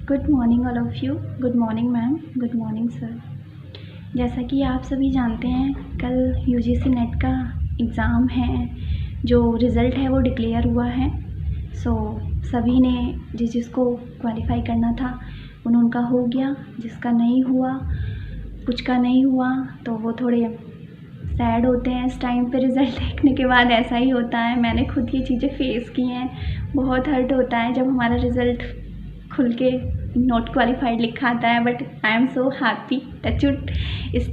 Good morning all of you. Good morning ma'am, good morning sir. जैसा कि आप सभी जानते हैं, कल यूजीसी नेट का एग्ज़ाम है, जो रिज़ल्ट है वो डिक्लेयर हुआ है। सभी ने जिसको क्वालिफ़ाई करना था उनका हो गया, जिसका नहीं हुआ, कुछ का नहीं हुआ, तो वो थोड़े सैड होते हैं इस टाइम पे। रिज़ल्ट देखने के बाद ऐसा ही होता है, मैंने खुद ये चीज़ें फेस की हैं। बहुत हर्ट होता है जब हमारा रिज़ल्ट खुल के नॉट क्वालिफाइड लिखा आता है, but I am so happy. Touchwood इस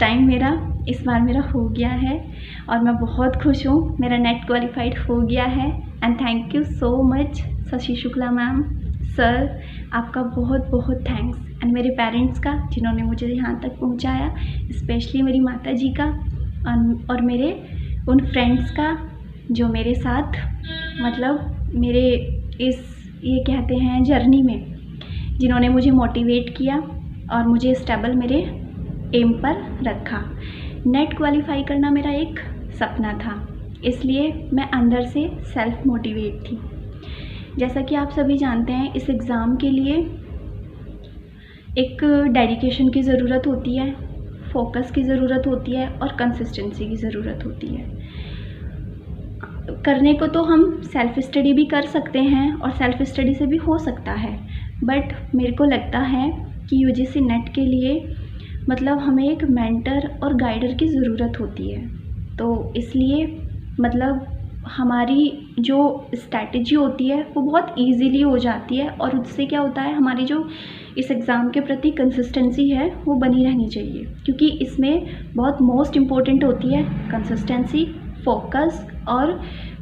बार मेरा हो गया है और मैं बहुत खुश हूँ, मेरा नेट क्वालिफाइड हो गया है। And thank you so much Shashi Shukla ma'am, sir, आपका बहुत बहुत थैंक्स। एंड मेरे पेरेंट्स का, जिन्होंने मुझे यहाँ तक पहुँचाया, स्पेशली मेरी माता जी का, और मेरे उन फ्रेंड्स का जो मेरे साथ मतलब मेरे ये कहते हैं जर्नी में, जिन्होंने मुझे मोटिवेट किया और मुझे स्टेबल मेरे एम पर रखा। नेट क्वालिफाई करना मेरा एक सपना था, इसलिए मैं अंदर से सेल्फ मोटिवेट थी। जैसा कि आप सभी जानते हैं, इस एग्ज़ाम के लिए एक डेडिकेशन की ज़रूरत होती है, फोकस की ज़रूरत होती है और कंसिस्टेंसी की ज़रूरत होती है। करने को तो हम सेल्फ़ स्टडी भी कर सकते हैं और सेल्फ़ स्टडी से भी हो सकता है, बट मेरे को लगता है कि यूजीसी नेट के लिए मतलब हमें एक मेंटर और गाइडर की ज़रूरत होती है। तो इसलिए मतलब हमारी जो स्ट्रैटेजी होती है वो बहुत इजीली हो जाती है, और उससे क्या होता है, हमारी जो इस एग्ज़ाम के प्रति कंसिस्टेंसी है वो बनी रहनी चाहिए, क्योंकि इसमें बहुत मोस्ट इम्पोर्टेंट होती है कंसिस्टेंसी, फोकस और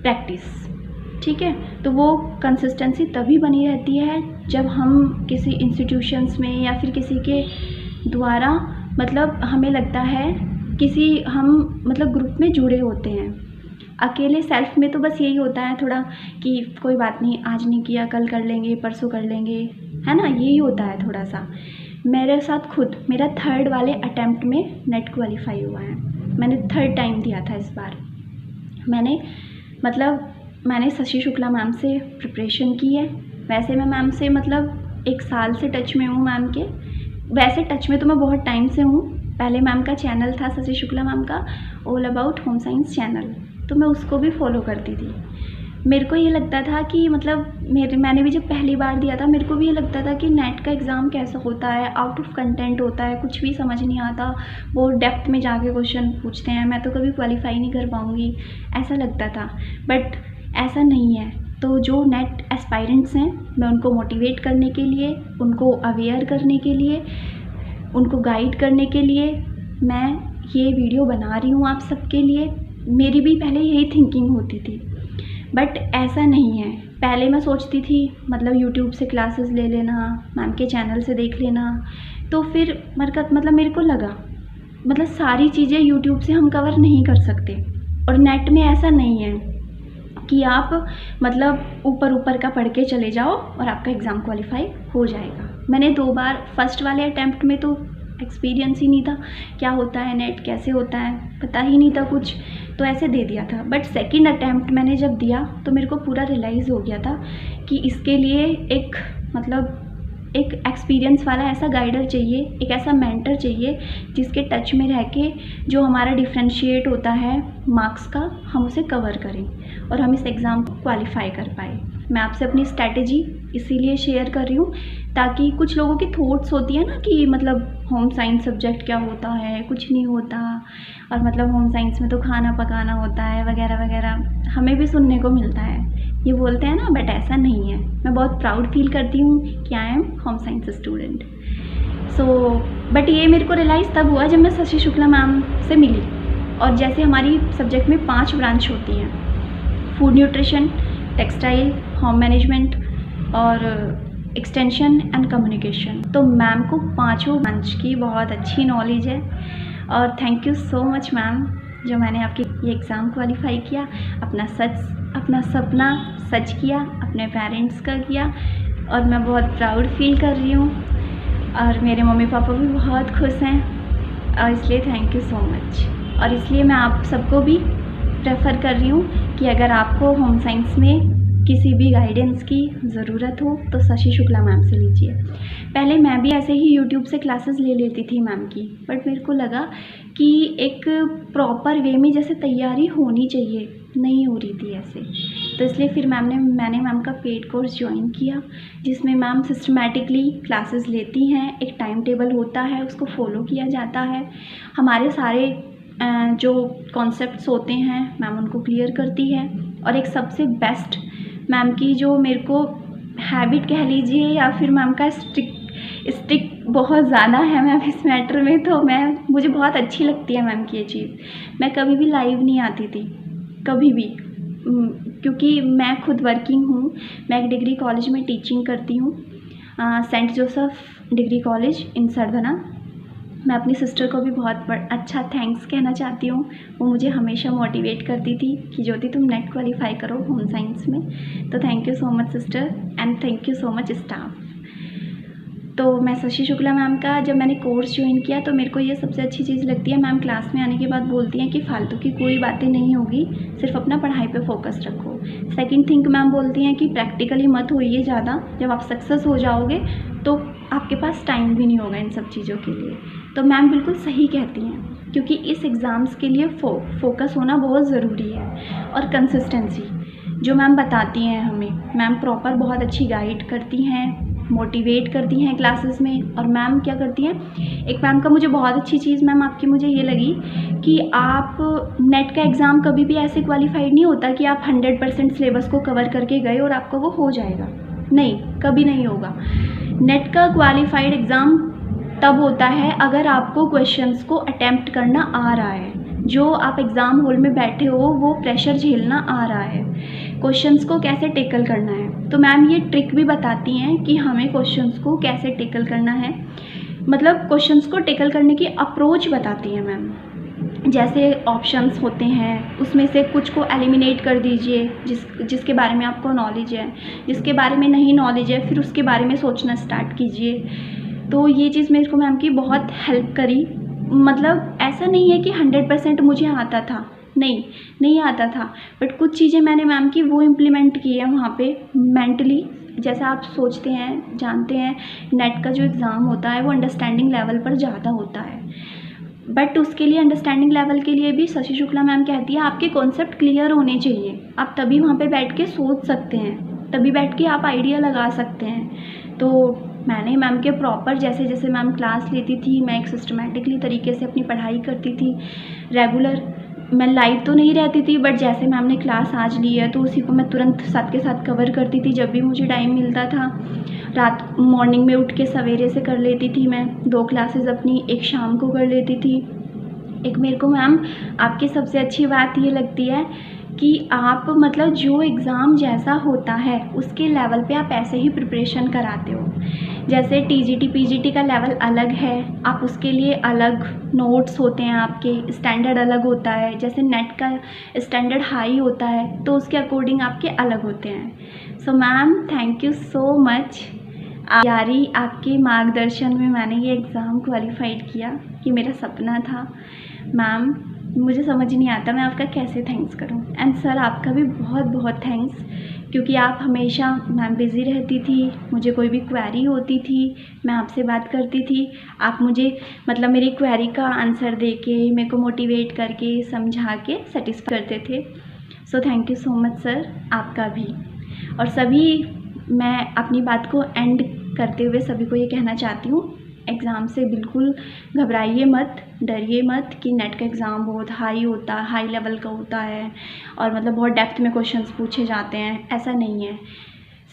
प्रैक्टिस। ठीक है, तो वो कंसिस्टेंसी तभी बनी रहती है जब हम किसी इंस्टीट्यूशंस में या फिर किसी के द्वारा मतलब हमें लगता है हम मतलब ग्रुप में जुड़े होते हैं। अकेले सेल्फ में तो बस यही होता है थोड़ा कि कोई बात नहीं, आज नहीं किया, कल कर लेंगे, परसों कर लेंगे, है ना, यही होता है थोड़ा सा। मेरे साथ खुद मेरा 3rd वाले अटैम्प्ट में नेट क्वालिफाई हुआ है। मैंने 3rd टाइम दिया था इस बार। मैंने शशि शुक्ला मैम से प्रिपरेशन की है। वैसे मैं मैम से मतलब 1 साल से टच में हूँ मैम के। वैसे टच में तो मैं बहुत टाइम से हूँ। पहले मैम का चैनल था शशि शुक्ला मैम का, all about home science channel, तो मैं उसको भी फॉलो करती थी। मेरे को ये लगता था कि मतलब मैंने भी जब पहली बार दिया था, मेरे को भी ये लगता था कि नेट का एग्ज़ाम कैसा होता है, आउट ऑफ कंटेंट होता है, कुछ भी समझ नहीं आता, बहुत डेप्थ में जाके क्वेश्चन पूछते हैं, मैं तो कभी क्वालिफाई नहीं कर पाऊँगी, ऐसा लगता था। बट ऐसा नहीं है। तो जो नेट एस्पायरेंट्स हैं, मैं उनको मोटिवेट करने के लिए, उनको अवेयर करने के लिए, उनको गाइड करने के लिए मैं ये वीडियो बना रही हूँ आप सबके लिए। मेरी भी पहले यही थिंकिंग होती थी, बट ऐसा नहीं है। पहले मैं सोचती थी मतलब यूट्यूब से क्लासेस ले लेना, मैम के चैनल से देख लेना, तो फिर मेरे को लगा मतलब सारी चीज़ें यूट्यूब से हम कवर नहीं कर सकते, और नेट में ऐसा नहीं है कि आप मतलब ऊपर का पढ़ के चले जाओ और आपका एग्ज़ाम क्वालिफाई हो जाएगा। मैंने 2 बार, फर्स्ट वाले अटैम्प्ट में तो एक्सपीरियंस ही नहीं था, क्या होता है नेट, कैसे होता है, पता ही नहीं था कुछ, तो ऐसे दे दिया था। बट सेकंड अटैम्प्ट मैंने जब दिया तो मेरे को पूरा रियलाइज़ हो गया था कि इसके लिए एक एक्सपीरियंस वाला ऐसा गाइडर चाहिए, एक ऐसा मेंटर चाहिए जिसके टच में रह के जो हमारा डिफ्रेंशिएट होता है मार्क्स का, हम उसे कवर करें और हम इस एग्ज़ाम को क्वालिफाई कर पाए। मैं आपसे अपनी स्ट्रैटेजी इसीलिए शेयर कर रही हूँ ताकि कुछ लोगों की थॉट्स होती है ना कि मतलब होम साइंस सब्जेक्ट क्या होता है, कुछ नहीं होता, और मतलब होम साइंस में तो खाना पकाना होता है वगैरह वगैरह, हमें भी सुनने को मिलता है, ये बोलते हैं ना, बट ऐसा नहीं है। मैं बहुत प्राउड फील करती हूँ कि I am home science student. But ये मेरे को रियलाइज़ तब हुआ जब मैं शशि शुक्ला मैम से मिली। और जैसे हमारी सब्जेक्ट में 5 ब्रांच होती हैं, food nutrition, textile, home management और एक्सटेंशन एंड कम्युनिकेशन। तो मैम को 5 ब्रांच की बहुत अच्छी नॉलेज है, और thank you so much ma'am, जो मैंने आपकी ये एग्ज़ाम क्वालिफाई किया, अपना सपना सच किया, अपने पेरेंट्स का किया, और मैं बहुत प्राउड फील कर रही हूँ, और मेरे मम्मी पापा भी बहुत खुश हैं, और इसलिए थैंक यू सो मच। और इसलिए मैं आप सबको भी प्रेफर कर रही हूँ कि अगर आपको होम साइंस में किसी भी गाइडेंस की ज़रूरत हो तो शशि शुक्ला मैम से लीजिए। पहले मैं भी ऐसे ही यूट्यूब से क्लासेस ले लेती थी मैम की, बट मेरे को लगा कि एक प्रॉपर वे में जैसे तैयारी होनी चाहिए, नहीं हो रही थी ऐसे। तो इसलिए फिर मैंने मैम का पेड कोर्स ज्वाइन किया, जिसमें मैम सिस्टमैटिकली क्लासेस लेती हैं, एक टाइम टेबल होता है, उसको फॉलो किया जाता है। हमारे सारे जो कॉन्सेप्ट्स होते हैं मैम उनको क्लियर करती है। और एक सबसे बेस्ट मैम की जो मेरे को हैबिट कह लीजिए या फिर मैम का स्ट्रिक बहुत ज़्यादा है मैम इस मैटर में, तो मुझे बहुत अच्छी लगती है मैम की ये चीज़। मैं कभी भी लाइव नहीं आती थी, कभी भी, क्योंकि मैं खुद वर्किंग हूँ। मैं एक डिग्री कॉलेज में टीचिंग करती हूँ, Saint Joseph degree college in Sardhana. मैं अपनी सिस्टर को भी बहुत अच्छा थैंक्स कहना चाहती हूँ। वो मुझे हमेशा मोटिवेट करती थी कि ज्योति तुम नेट क्वालिफाई करो होम साइंस में। तो thank you so much sister and thank you so much staff. तो मैं शशि शुक्ला मैम का जब मैंने कोर्स ज्वाइन किया तो मेरे को ये सबसे अच्छी चीज़ लगती है, मैम क्लास में आने के बाद बोलती हैं कि फालतू की कोई बातें नहीं होगी, सिर्फ अपना पढ़ाई पे फोकस रखो। सेकंड थिंग मैम बोलती हैं कि प्रैक्टिकली मत होइए ज़्यादा, जब आप सक्सेस हो जाओगे तो आपके पास टाइम भी नहीं होगा इन सब चीज़ों के लिए। तो मैम बिल्कुल सही कहती हैं, क्योंकि इस एग्ज़ाम्स के लिए फोकस होना बहुत ज़रूरी है। और कंसिस्टेंसी जो मैम बताती हैं हमें, मैम प्रॉपर बहुत अच्छी गाइड करती हैं, मोटिवेट करती हैं क्लासेस में। और मैम क्या करती हैं, एक मैम का मुझे बहुत अच्छी चीज़ मैम आपकी मुझे ये लगी कि आप नेट का एग्ज़ाम कभी भी ऐसे क्वालिफाइड नहीं होता कि आप 100% सिलेबस को कवर करके गए और आपका वो हो जाएगा, नहीं, कभी नहीं होगा। नेट का क्वालिफाइड एग्ज़ाम तब होता है अगर आपको क्वेश्चंस को अटेम्प्ट करना आ रहा है, जो आप एग्ज़ाम हॉल में बैठे हो वो प्रेशर झेलना आ रहा है, क्वेश्चंस को कैसे टेकल करना है। तो मैम ये ट्रिक भी बताती हैं कि हमें क्वेश्चंस को कैसे टेकल करना है, मतलब क्वेश्चंस को टेकल करने की अप्रोच बताती हैं मैम। जैसे ऑप्शंस होते हैं उसमें से कुछ को एलिमिनेट कर दीजिए, जिसके बारे में आपको नॉलेज है, जिसके बारे में नहीं नॉलेज है फिर उसके बारे में सोचना स्टार्ट कीजिए। तो ये चीज़ मेरे को मैम की बहुत हेल्प करी। मतलब ऐसा नहीं है कि 100% मुझे आता था, नहीं आता था, बट कुछ चीज़ें मैंने मैम की वो इम्प्लीमेंट की है वहाँ पे मेंटली। जैसा आप सोचते हैं, जानते हैं, नेट का जो एग्ज़ाम होता है वो अंडरस्टैंडिंग लेवल पर ज़्यादा होता है, बट उसके लिए अंडरस्टैंडिंग लेवल के लिए भी शशि शुक्ला मैम कहती है आपके कॉन्सेप्ट क्लियर होने चाहिए। आप तभी वहाँ पे बैठ के सोच सकते हैं, तभी बैठ के आप आइडिया लगा सकते हैं। तो मैंने मैम के प्रॉपर जैसे जैसे मैम क्लास लेती थी, मैं एक सिस्टमेटिकली तरीके से अपनी पढ़ाई करती थी रेगुलर। मैं लाइव तो नहीं रहती थी, बट जैसे मैम ने क्लास आज ली है तो उसी को मैं तुरंत साथ के साथ कवर करती थी जब भी मुझे टाइम मिलता था। रात मॉर्निंग में उठ के सवेरे से कर लेती थी मैं 2 क्लासेस अपनी, एक शाम को कर लेती थी। एक मेरे को मैम आपकी सबसे अच्छी बात ये लगती है कि आप मतलब जो एग्ज़ाम जैसा होता है उसके लेवल पे आप ऐसे ही प्रिपरेशन कराते हो। जैसे टीजीटी पीजीटी का लेवल अलग है, आप उसके लिए अलग नोट्स होते हैं, आपके स्टैंडर्ड अलग होता है। जैसे नेट का स्टैंडर्ड हाई होता है तो उसके अकॉर्डिंग आपके अलग होते हैं। So ma'am thank you so much यारी, आपके मार्गदर्शन में मैंने ये एग्ज़ाम क्वालिफाइड किया कि मेरा सपना था। मैम मुझे समझ नहीं आता मैं आपका कैसे थैंक्स करूं। एंड सर आपका भी बहुत बहुत थैंक्स, क्योंकि आप हमेशा मैम बिज़ी रहती थी, मुझे कोई भी क्वेरी होती थी मैं आपसे बात करती थी, आप मुझे मतलब मेरी क्वेरी का आंसर दे के मेरे को मोटिवेट करके समझा के सेटिस्फाई करते थे। So thank you so much sir आपका भी। और सभी, मैं अपनी बात को एंड करते हुए सभी को ये कहना चाहती हूँ, एग्ज़ाम से बिल्कुल घबराइए मत, डरिए मत कि नेट का एग्ज़ाम बहुत हाई लेवल का होता है और मतलब बहुत डेप्थ में क्वेश्चंस पूछे जाते हैं, ऐसा नहीं है।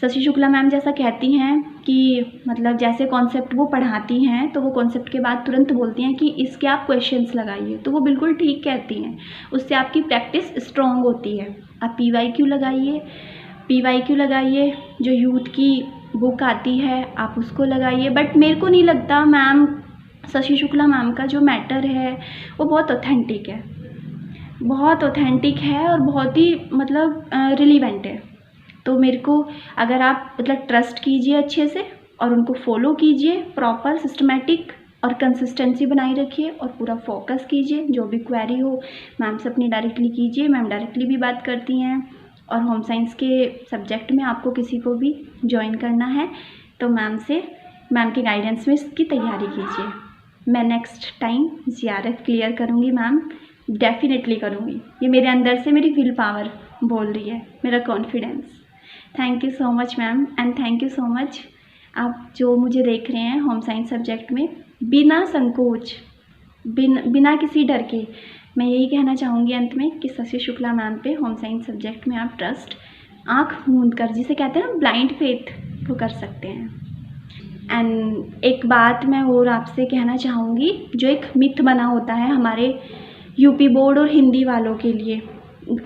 शशि शुक्ला मैम जैसा कहती हैं कि मतलब जैसे कॉन्सेप्ट वो पढ़ाती हैं तो वो कॉन्सेप्ट के बाद तुरंत बोलती हैं कि इसके आप क्वेश्चंस लगाइए, तो वो बिल्कुल ठीक कहती हैं, उससे आपकी प्रैक्टिस स्ट्रॉन्ग होती है। आप PYQ लगाइए, जो यूथ की बुक आती है आप उसको लगाइए। बट मेरे को नहीं लगता मैम शशि शुक्ला मैम का जो मैटर है वो बहुत ऑथेंटिक है और बहुत ही मतलब रिलीवेंट है। तो मेरे को अगर आप मतलब ट्रस्ट कीजिए अच्छे से और उनको फॉलो कीजिए, प्रॉपर सिस्टमेटिक और कंसिस्टेंसी बनाए रखिए और पूरा फोकस कीजिए। जो भी क्वेरी हो मैम से अपनी डायरेक्टली कीजिए, मैम डायरेक्टली भी बात करती हैं, और होम साइंस के सब्जेक्ट में आपको किसी को भी ज्वाइन करना है तो मैम के गाइडेंस में इसकी तैयारी कीजिए। मैं नेक्स्ट टाइम ज़ियारत क्लियर करूँगी मैम, डेफिनेटली करूँगी। ये मेरे अंदर से मेरी विल पावर बोल रही है, मेरा confidence. Thank you so much ma'am, and thank you so much आप जो मुझे देख रहे हैं होम साइंस सब्जेक्ट में बिना संकोच, बिना किसी डर के। मैं यही कहना चाहूँगी अंत में कि शशि शुक्ला मैम पे होम साइंस सब्जेक्ट में आप ट्रस्ट आँख मूंद कर, जिसे कहते हैं ना ब्लाइंड फेथ, वो कर सकते हैं। एंड एक बात मैं और आपसे कहना चाहूँगी, जो एक मिथ बना होता है हमारे यूपी बोर्ड और हिंदी वालों के लिए,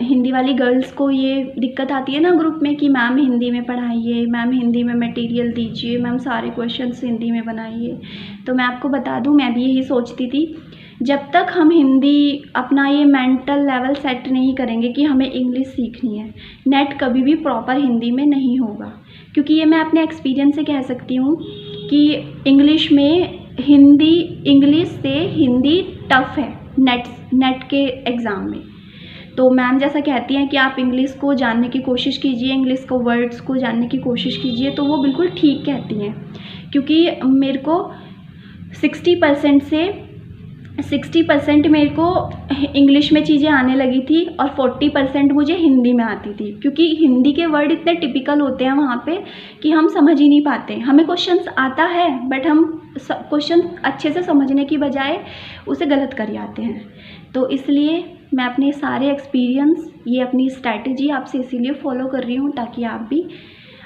हिंदी वाली गर्ल्स को ये दिक्कत आती है ना ग्रुप में कि मैम हिंदी में पढ़ाइए, मैम हिंदी में मटेरियल दीजिए, मैम सारे क्वेश्चंस हिंदी में बनाइए। तो मैं आपको बता दूं, मैं भी यही सोचती थी, जब तक हम हिंदी अपना ये मेंटल लेवल सेट नहीं करेंगे कि हमें इंग्लिश सीखनी है, नेट कभी भी प्रॉपर हिंदी में नहीं होगा। क्योंकि ये मैं अपने एक्सपीरियंस से कह सकती हूँ कि इंग्लिश से हिंदी टफ़ है नेट के एग्ज़ाम में। तो मैम जैसा कहती हैं कि आप इंग्लिश को जानने की कोशिश कीजिए, इंग्लिश को वर्ड्स को जानने की कोशिश कीजिए, तो वो बिल्कुल ठीक कहती हैं। क्योंकि मेरे को 60% मेरे को इंग्लिश में चीज़ें आने लगी थी और 40% मुझे हिंदी में आती थी। क्योंकि हिंदी के वर्ड इतने टिपिकल होते हैं वहाँ पे कि हम समझ ही नहीं पाते। हमें क्वेश्चंस आता है बट हम क्वेश्चन अच्छे से समझने की बजाय उसे गलत कर आते हैं। तो इसलिए मैं अपने सारे एक्सपीरियंस, ये अपनी स्ट्रैटेजी आपसे इसीलिए फॉलो कर रही हूँ ताकि आप भी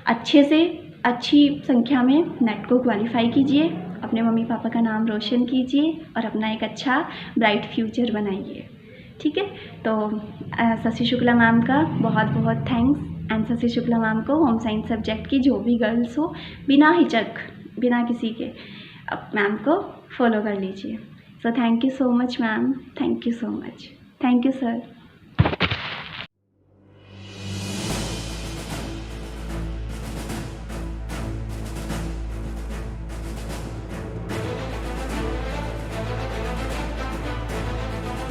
अच्छे से अच्छी संख्या में नेट को क्वालिफाई कीजिए, अपने मम्मी पापा का नाम रोशन कीजिए और अपना एक अच्छा ब्राइट फ्यूचर बनाइए। ठीक है, तो शशि शुक्ला मैम का बहुत बहुत thanks. And Shashi Shukla ma'am को होम साइंस सब्जेक्ट की जो भी गर्ल्स हो, बिना हिचक, बिना किसी के, अब मैम को फॉलो कर लीजिए। So thank you so much ma'am, thank you so much, thank you sir.